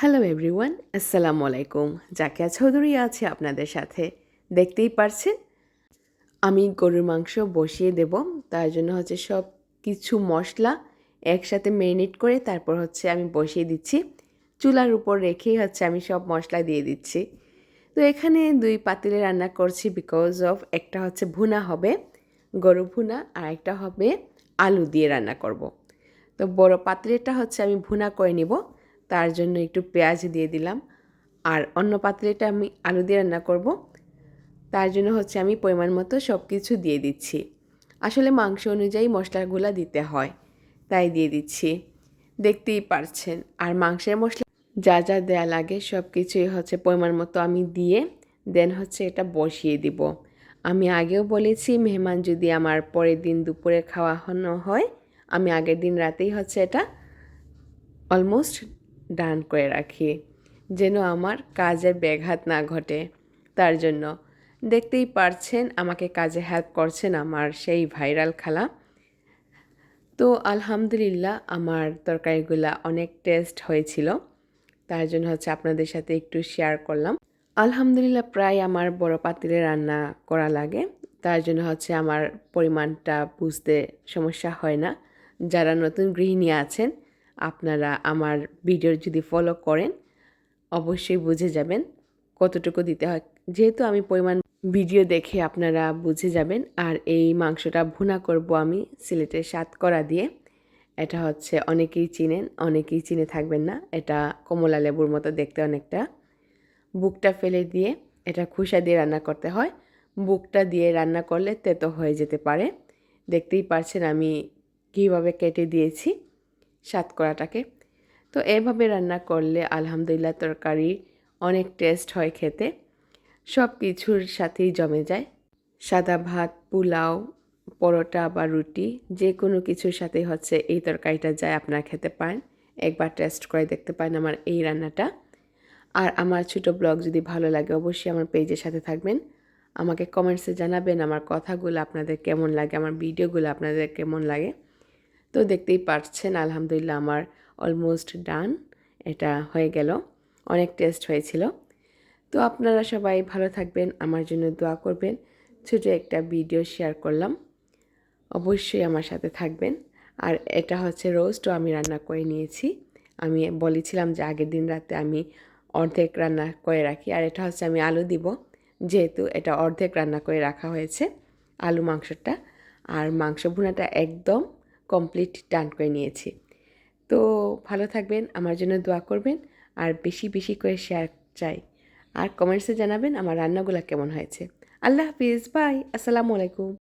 Hello everyone, আসসালামু আলাইকুম। জাকিয়া চৌধুরী আছে আপনাদের সাথে। দেখতেই পারছেন আমি গরুর মাংস বসিয়ে দেব। তার জন্য সব কিছু মশলা একসাথে ম্যারিনেট করে তারপর আমি বসিয়ে দিচ্ছি। চুলার উপর রেখেই আমি সব মশলা দিয়ে দিচ্ছি। তো এখানে 2 পাতিলে রান্না করছি বিকজ অফ একটা ভুনা হবে, গরু ভুনা, আর একটা হবে আলু দিয়ে রান্না করব। তো বড় পাতিলেটা আমি ভুনা করে নিব, তার জন্য একটু পেঁয়াজ দিয়ে দিলাম। আর অন্য পাতিলেটা আমি আলু দিয়ে রান্না করব, তার জন্য আমি পরিমাণ মতো সব কিছু দিয়ে দিচ্ছি। আসলে মাংস অনুযায়ী মশলাগুলো দিতে হয়, তাই দিয়ে দিচ্ছি। দেখতেই পারছেন। আর মাংসের মশলা যা যা দেয়া লাগে সব কিছুই পরিমাণ মতো আমি দিয়ে দেন এটা বসিয়ে দিব। আমি আগেও বলেছি, মেহমান যদি আমার পরের দিন দুপুরে খাওয়ানো হয়, আমি আগের দিন রাতেই এটা অলমোস্ট ডান করে রাখি, যেন আমার কাজের ব্যাঘাত না ঘটে। তার জন্য দেখতেই পারছেন আমাকে কাজে হেল্প করছেন আমার সেই ভাইরাল খালা। তো আলহামদুলিল্লাহ আমার তরকারিগুলা অনেক টেস্ট হয়েছিল, তার জন্য আপনাদের সাথে একটু শেয়ার করলাম। আলহামদুলিল্লাহ প্রায় আমার বড় পাতিলে রান্না করা লাগে, তার জন্য আমার পরিমাণটা বুঝতে সমস্যা হয় না। যারা নতুন গৃহিণী আছেন, আপনারা আমার ভিডিও যদি ফলো করেন অবশ্যই বুঝে যাবেন কতটুকু দিতে হয়। যেহেতু আমি পরিমাণ ভিডিও দেখে আপনারা বুঝে যাবেন। আর এই মাংসটা ভুনা করব আমি সিলেটের সাতকরা দিয়ে। এটা অনেকেই চিনেন, অনেকেই চিনে থাকবেন না। এটা কমলা লেবুর মতো দেখতে অনেকটা। বুকটা ফেলে দিয়ে এটা খোসা দিয়ে রান্না করতে হয়। বুকটা দিয়ে রান্না করলে তেতো হয়ে যেতে পারে। দেখতেই পারছেন আমি কীভাবে কেটে দিয়েছি সাতকরাটাকে। তো এভাবে রান্না করলে আলহামদুলিল্লাহ তরকারি অনেক টেস্ট হয় খেতে, সব কিছুর সাথেই জমে যায়। সাদা ভাত, পোলাও, পরোটা বা রুটি যে কোনো কিছুর সাথেই এই তরকারিটা যায়, আপনারা খেতে পারেন। একবার টেস্ট করে দেখতে পারেন আমার এই রান্নাটা। আর আমার ছোট ব্লগ যদি ভালো লাগে অবশ্যই আমার পেজের সাথে থাকবেন। আমাকে কমেন্টসে জানাবেন আমার কথাগুলো আপনাদের কেমন লাগে, আমার ভিডিওগুলো আপনাদের কেমন লাগে। তো দেখতেই পারছেন আলহামদুলিল্লাহ আমার অলমোস্ট ডান, এটা হয়ে গেল। অনেক টেস্ট হয়েছিল। তো আপনারা সবাই ভালো থাকবেন, আমার জন্য দোয়া করবেন। ছোটো একটা ভিডিও শেয়ার করলাম, অবশ্যই আমার সাথে থাকবেন। আর এটা রোস্টও আমি রান্না করে নিয়েছি। আমি বলেছিলাম যে আগের দিন রাতে আমি অর্ধেক রান্না করে রাখি। আর এটা আমি আলু দিব, যেহেতু এটা অর্ধেক রান্না করে রাখা হয়েছে আলু মাংসটা। আর মাংস ভুনাটা একদম কমপ্লিট ডান করে নিয়েছি। তো ভালো থাকবেন, আমার জন্য দোয়া করবেন, আর বেশি বেশি করে শেয়ার চাই। আর কমেন্টসে জানাবেন আমার রান্নাগুলো কেমন হয়েছে। আল্লাহ হাফিজ, বাই, আসসালামু আলাইকুম।